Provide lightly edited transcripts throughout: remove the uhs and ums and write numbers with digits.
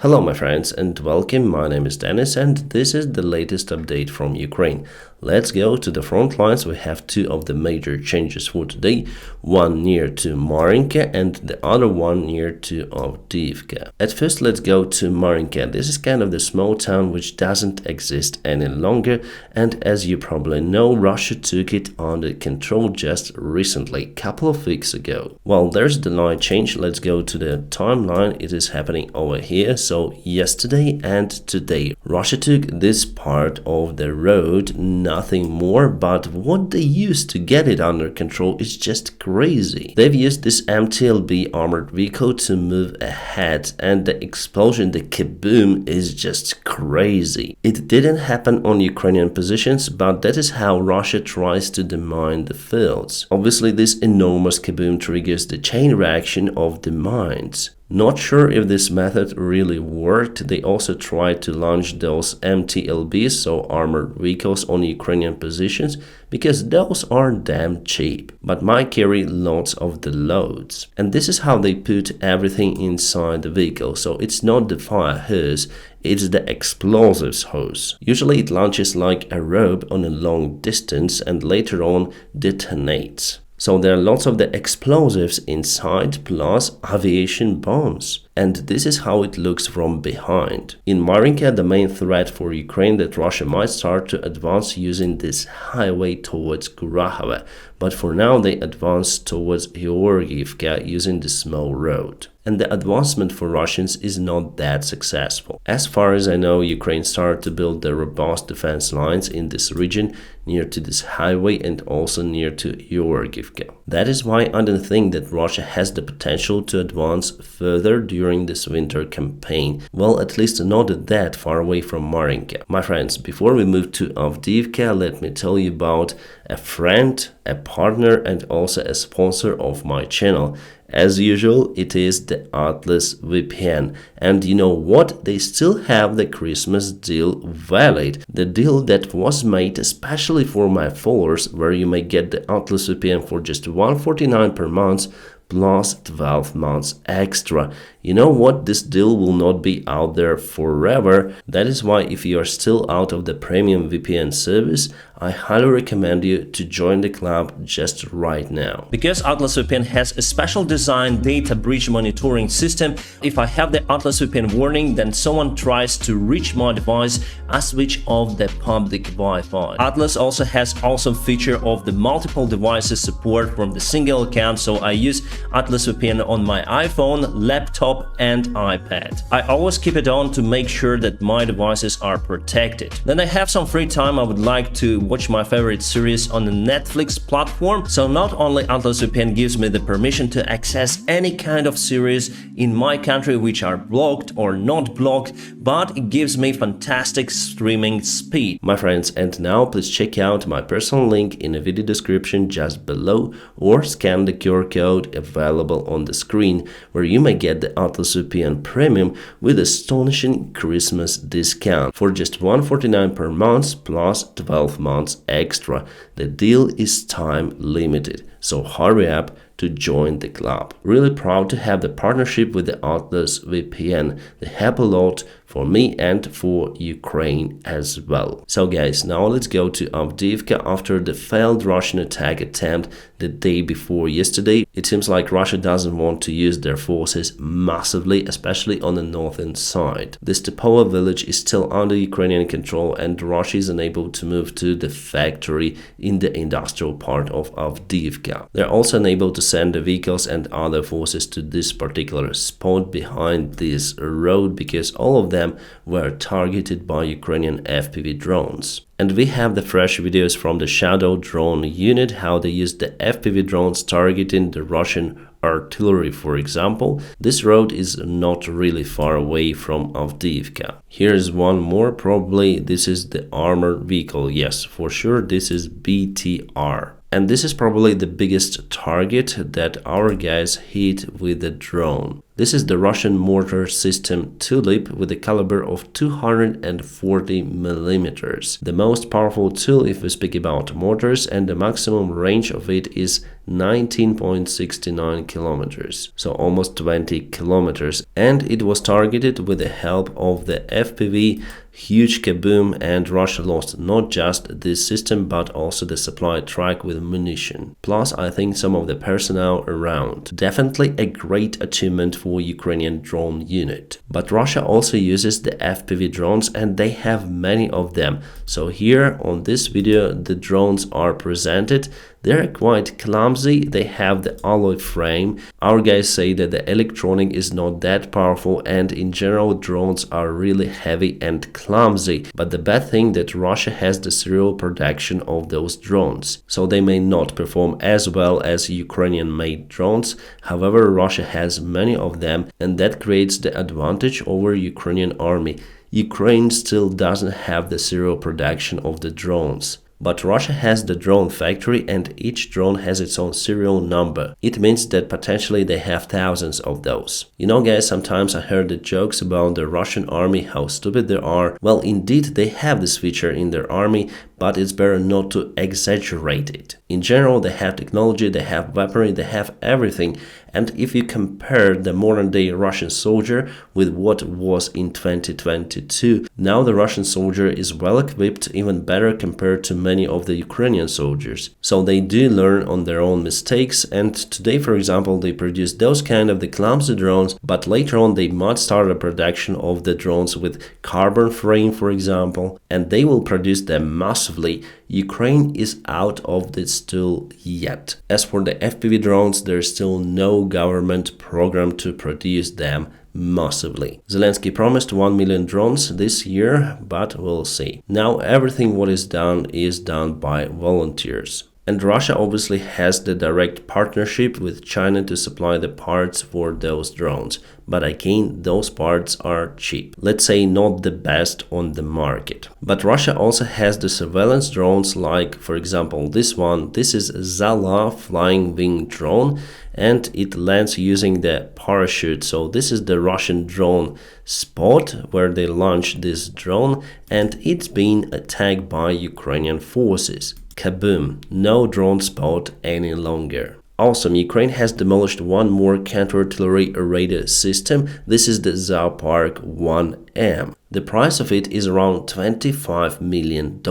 Hello my friends and welcome, my name is Dennis and this is the latest update from Ukraine. Let's go to the front lines. We have two of the major changes for today, one near to Marinka and the other one near to Avdiivka. At first let's go to Marinka. This is kind of the small town which doesn't exist any longer, and as you probably know, Russia took it under control just recently, couple of weeks ago. Well, there's the line change. Let's go to the timeline. It is happening over here. So yesterday and today Russia took this part of the road, nothing more, but what they used to get it under control is just crazy. They've used this MTLB armored vehicle to move ahead, and the explosion, the kaboom, is just crazy. It didn't happen on Ukrainian positions, but that is how Russia tries to demine the fields. Obviously this enormous kaboom triggers the chain reaction of the mines. Not sure if this method really worked. They also tried to launch those MTLBs, so armored vehicles, on Ukrainian positions because those are damn cheap, but might carry lots of the loads. And this is how they put everything inside the vehicle. So it's not the fire hose, it's the explosives hose. Usually it launches like a rope on a long distance and later on detonates. So there are lots of the explosives inside plus aviation bombs. And this is how it looks from behind. In Marinka, the main threat for Ukraine that Russia might start to advance using this highway towards Kurahovo, but for now they advance towards Avdiivka using the small road. And the advancement for Russians is not that successful. As far as I know, Ukraine started to build the robust defense lines in this region near to this highway and also near to Avdiivka. That is why I don't think that Russia has the potential to advance further during this winter campaign. Well, at least not that far away from Marinka. My friends, before we move to Avdiivka, let me tell you about a friend, a partner and also a sponsor of my channel. As usual, it is the Atlas VPN. And you know what? They still have the Christmas deal valid. The deal that was made especially for my followers, where you may get the Atlas VPN for just $149 per month plus 12 months extra. You know what? This deal will not be out there forever. That is why if you are still out of the premium VPN service, I highly recommend you to join the club just right now. Because Atlas VPN has a special design data breach monitoring system, if I have the Atlas VPN warning, then someone tries to reach my device, I switch off the public Wi-Fi. Atlas also has awesome feature of the multiple devices support from the single account, so I use Atlas VPN on my iPhone, laptop and iPad. I always keep it on to make sure that my devices are protected. Then I have some free time, I would like to watch my favorite series on the Netflix platform. So not only Atlas VPN gives me the permission to access any kind of series in my country which are blocked or not blocked, but it gives me fantastic streaming speed. My friends, and now please check out my personal link in the video description just below or scan the QR code available on the screen, where you may get the Atlas VPN Premium with astonishing Christmas discount for just $149 per month plus 12 months extra. The deal is time limited, so hurry up to join the club. Really proud to have the partnership with the Atlas VPN. They help a lot for me and for Ukraine as well. So guys, now let's go to Avdiivka. After the failed Russian attack attempt the day before yesterday, it seems like Russia doesn't want to use their forces massively, especially on the northern side. The Stepova village is still under Ukrainian control and Russia is unable to move to the factory in the industrial part of Avdiivka. They're also unable to send the vehicles and other forces to this particular spot behind this road because all of them were targeted by Ukrainian FPV drones. And we have the fresh videos from the Shadow drone unit, how they used the FPV drones targeting the Russian artillery, for example. This road is not really far away from Avdiivka. Here's one more, probably this is the armored vehicle. Yes, for sure, this is BTR. And this is probably the biggest target that our guys hit with the drone. This is the Russian mortar system Tulip with a caliber of 240 millimeters. The most powerful tool if we speak about mortars, and the maximum range of it is 19.69 kilometers, so almost 20 kilometers, and it was targeted with the help of the FPV huge kaboom, and Russia lost not just this system but also the supply track with munition, plus I think some of the personnel around. Definitely a great achievement for Ukrainian drone unit. But Russia also uses the FPV drones, and they have many of them. So here on this video the drones are presented. They're quite clumsy, they have the alloy frame. Our guys say that the electronic is not that powerful, and in general drones are really heavy and clumsy. But the bad thing that Russia has the serial production of those drones, so they may not perform as well as Ukrainian made drones. However, Russia has many of them, and that creates the advantage over Ukrainian army. Ukraine still doesn't have the serial production of the drones. But Russia has the drone factory, and each drone has its own serial number. It means that potentially they have thousands of those. You know guys, sometimes I heard the jokes about the Russian army, how stupid they are. Well, indeed they have this feature in their army, but it's better not to exaggerate it. In general, they have technology, they have weaponry, they have everything. And if you compare the modern-day Russian soldier with what was in 2022, now the Russian soldier is well equipped, even better compared to many of the Ukrainian soldiers. So they do learn on their own mistakes, and today, for example, they produce those kind of the clumsy drones, but later on they might start a production of the drones with carbon frame, for example, and they will produce them massively. Ukraine is out of this tool yet. As for the FPV drones, there's still no government program to produce them massively. Zelensky promised 1 million drones this year, but we'll see. Now everything what is done by volunteers. And Russia obviously has the direct partnership with China to supply the parts for those drones. But again, those parts are cheap. Let's say not the best on the market. But Russia also has the surveillance drones, like for example this one. This is Zala flying wing drone, and it lands using the parachute. So this is the Russian drone spot where they launched this drone, and it's been attacked by Ukrainian forces. Kaboom, no drone spot any longer. Also, Ukraine has demolished one more counter-artillery radar system. This is the Zoopark 1M. The price of it is around $25 million.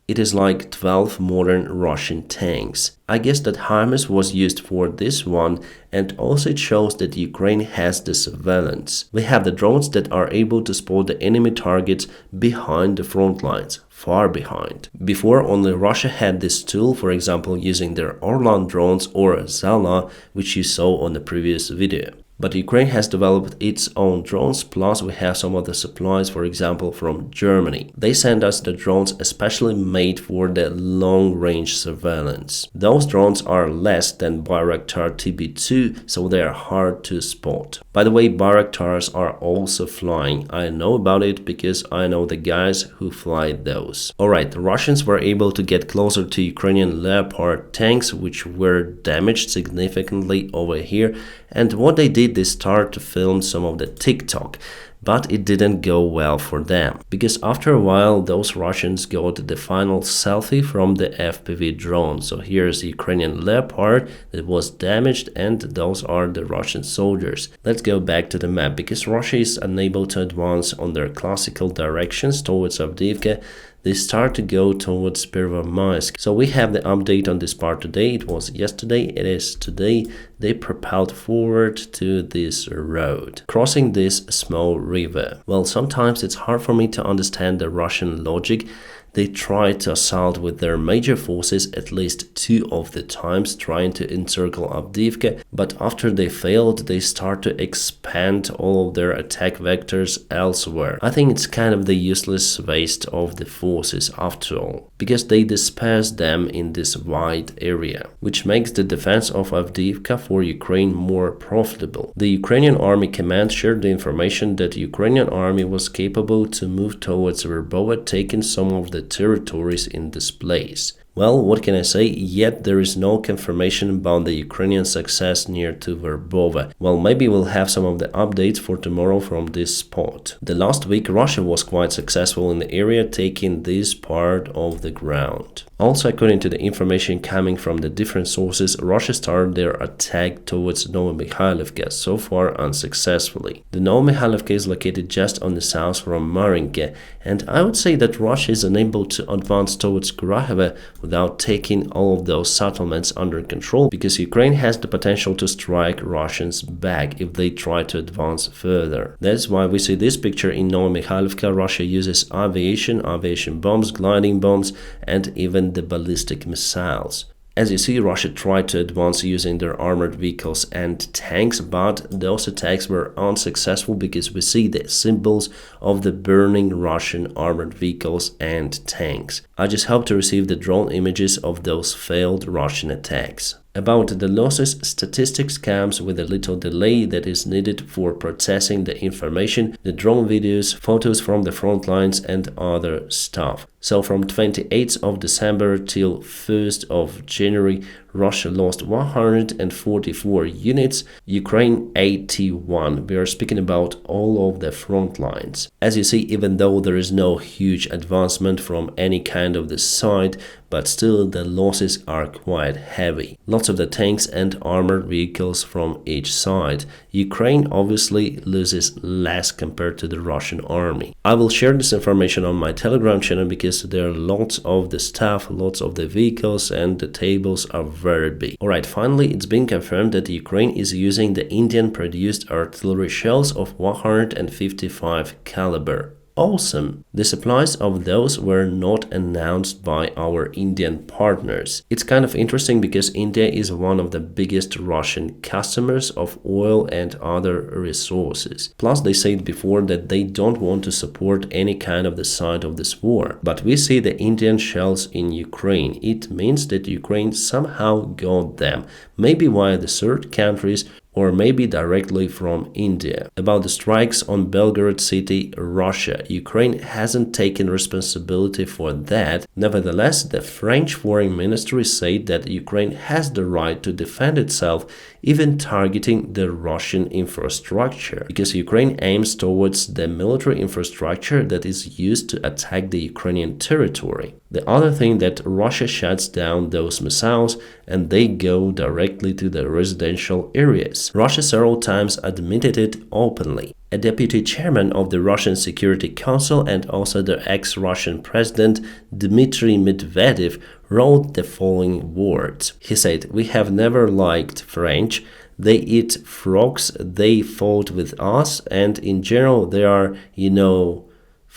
It is like 12 modern Russian tanks. I guess that HIMARS was used for this one, and also it shows that Ukraine has the surveillance. We have the drones that are able to spot the enemy targets behind the front lines, far behind. Before, only Russia had this tool, for example using their Orlan drones or Zala, which you saw on the previous video. But Ukraine has developed its own drones, plus we have some of the supplies, for example, from Germany. They send us the drones especially made for the long-range surveillance. Those drones are less than Bayraktar TB2, so they are hard to spot. By the way, Bayraktars are also flying. I know about it because I know the guys who fly those. Alright, the Russians were able to get closer to Ukrainian Leopard tanks, which were damaged significantly over here. And what they did, they started to film some of the TikTok, but it didn't go well for them, because after a while those Russians got the final selfie from the FPV drone. So here's the Ukrainian Leopard that was damaged, and those are the Russian soldiers. Let's go back to the map, because Russia is unable to advance on their classical directions towards Avdiivka. They start to go towards Pervomaisk. So we have the update on this part today. It was yesterday, it is today. They propelled forward to this road, crossing this small river. Well, sometimes it's hard for me to understand the Russian logic. They tried to assault with their major forces at least 2 of the times, trying to encircle Avdiivka, but after they failed, they start to expand all of their attack vectors elsewhere. I think it's kind of the useless waste of the forces after all, because they disperse them in this wide area, which makes the defense of Avdiivka for Ukraine more profitable. The Ukrainian army command shared the information that the Ukrainian army was capable to move towards Verbova, taking some of the territories in this place. Well, what can I say? Yet there is no confirmation about the Ukrainian success near to Verbova. Well, maybe we'll have some of the updates for tomorrow from this spot. The last week, Russia was quite successful in the area, taking this part of the ground. Also, according to the information coming from the different sources, Russia started their attack towards Novomikhailivka, so far unsuccessfully. The Novomikhailivka is located just on the south from Marinke, and I would say that Russia is unable to advance towards Grahovo without taking all of those settlements under control, because Ukraine has the potential to strike Russians back if they try to advance further. That's why we see this picture in Novomikhailivka. Russia uses aviation bombs, gliding bombs, and even the ballistic missiles. As you see, Russia tried to advance using their armored vehicles and tanks, but those attacks were unsuccessful because we see the symbols of the burning Russian armored vehicles and tanks. I just hope to receive the drone images of those failed Russian attacks. About the losses, statistics comes with a little delay that is needed for processing the information, the drone videos, photos from the front lines and other stuff. So from 28th of December till 1st of January, Russia lost 144 units, Ukraine 81. We are speaking about all of the front lines. As you see, even though there is no huge advancement from any kind of the side, but still the losses are quite heavy. Lots of the tanks and armored vehicles from each side. Ukraine obviously loses less compared to the Russian army. I will share this information on my Telegram channel because there are lots of the stuff, lots of the vehicles, and the tables are very big. Alright, finally it's been confirmed that Ukraine is using the Indian-produced artillery shells of 155 caliber. Awesome! The supplies of those were not announced by our Indian partners. It's kind of interesting because India is one of the biggest Russian customers of oil and other resources. Plus, they said before that they don't want to support any kind of the side of this war. But we see the Indian shells in Ukraine. It means that Ukraine somehow got them, maybe via the third countries, or maybe directly from India. About the strikes on Belgorod city, Russia, Ukraine hasn't taken responsibility for that. Nevertheless, the French Foreign Ministry said that Ukraine has the right to defend itself, even targeting the Russian infrastructure, because Ukraine aims towards the military infrastructure that is used to attack the Ukrainian territory. The other thing that Russia shuts down those missiles and they go directly to the residential areas. Russia several times admitted it openly. A deputy chairman of the Russian Security Council and also the ex-Russian president Dmitry Medvedev wrote the following words. He said, "We have never liked French. They eat frogs, they fought with us, and in general they are,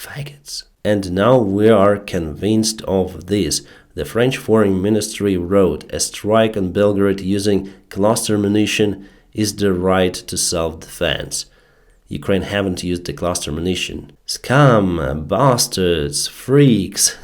faggots. And now we are convinced of this." The French Foreign Ministry wrote, "A strike on Belgrade using cluster munition is the right to self-defense." Ukraine haven't used the cluster munition. Scum, bastards, freaks.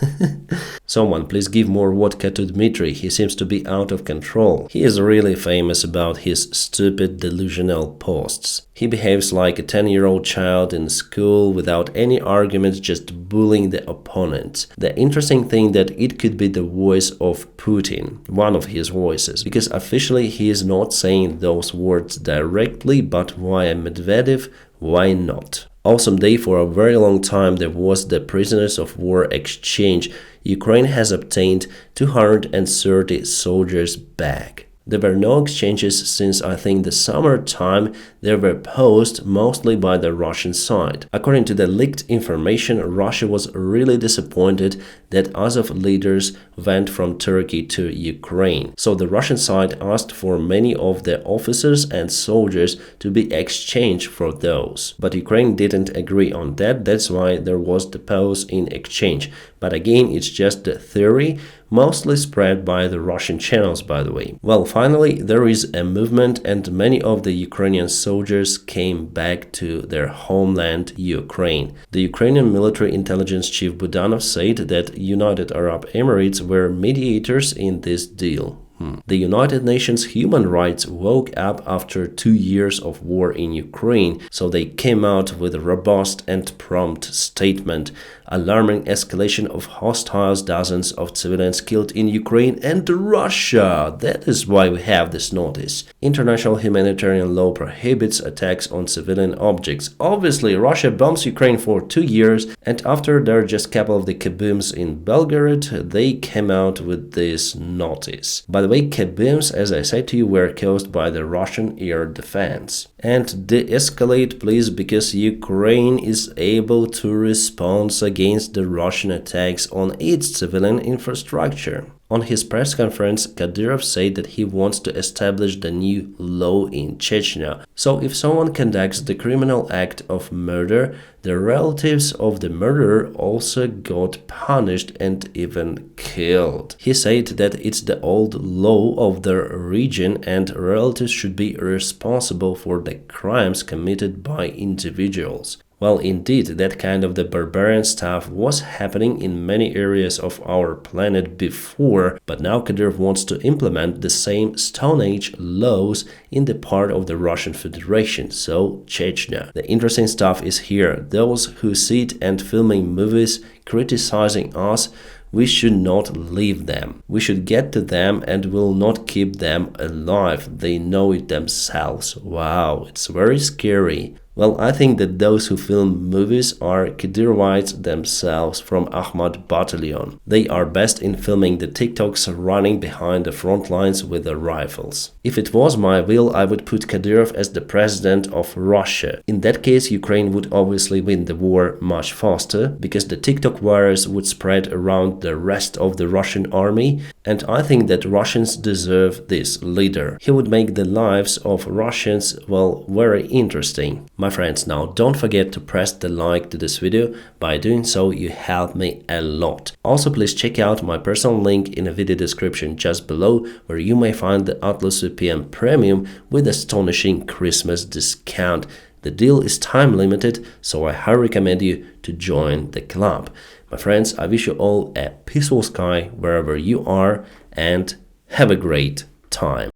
Someone please give more vodka to Dmitry, he seems to be out of control. He is really famous about his stupid delusional posts. He behaves like a 10-year-old child in school without any arguments, just bullying the opponent. The interesting thing that it could be the voice of Putin, one of his voices, because officially he is not saying those words directly, but via Medvedev, why not? Awesome day. For a very long time there was the prisoners of war exchange. Ukraine has obtained 230 soldiers back. There were no exchanges since I think the summertime. They were posed mostly by the Russian side. According to the leaked information, Russia was really disappointed that Azov leaders went from Turkey to Ukraine. So the Russian side asked for many of the officers and soldiers to be exchanged for those. But Ukraine didn't agree on that. That's why there was the pause in exchange. But again, it's just a theory, mostly spread by the Russian channels, by the way. Well, finally, there is a movement and many of the Ukrainian soldiers came back to their homeland, Ukraine. The Ukrainian military intelligence chief Budanov said that United Arab Emirates were mediators in this deal. The United Nations Human Rights woke up after 2 years of war in Ukraine, so they came out with a robust and prompt statement, alarming escalation of hostiles, dozens of civilians killed in Ukraine and Russia. That is why we have this notice. International humanitarian law prohibits attacks on civilian objects. Obviously, Russia bombs Ukraine for 2 years, and after there are just a couple of the kabooms in Belgorod, they came out with this notice. By the way, kabooms, as I said to you, were caused by the Russian air defense. And de-escalate, please, because Ukraine is able to respond against the Russian attacks on its civilian infrastructure. On his press conference, Kadyrov said that he wants to establish the new law in Chechnya. So if someone conducts the criminal act of murder, the relatives of the murderer also got punished and even killed. He said that it's the old law of the region and relatives should be responsible for the crimes committed by individuals. Well, indeed, that kind of the barbarian stuff was happening in many areas of our planet before, but now Kadyrov wants to implement the same Stone Age laws in the part of the Russian Federation, so Chechnya. The interesting stuff is here. Those who sit and filming movies criticizing us, we should not leave them. We should get to them and will not keep them alive. They know it themselves. Wow, it's very scary. Well, I think that those who film movies are Kadyrovites themselves from Ahmad Battalion. They are best in filming the TikToks running behind the front lines with the rifles. If it was my will, I would put Kadyrov as the president of Russia. In that case, Ukraine would obviously win the war much faster, because the TikTok virus would spread around the rest of the Russian army, and I think that Russians deserve this leader. He would make the lives of Russians, well, very interesting. My friends, now don't forget to press the like to this video. By doing so, you help me a lot. Also, please check out my personal link in the video description just below, where you may find the Atlas VPN Premium with astonishing Christmas discount. The deal is time limited, so I highly recommend you to join the club. My friends, I wish you all a peaceful sky wherever you are and have a great time.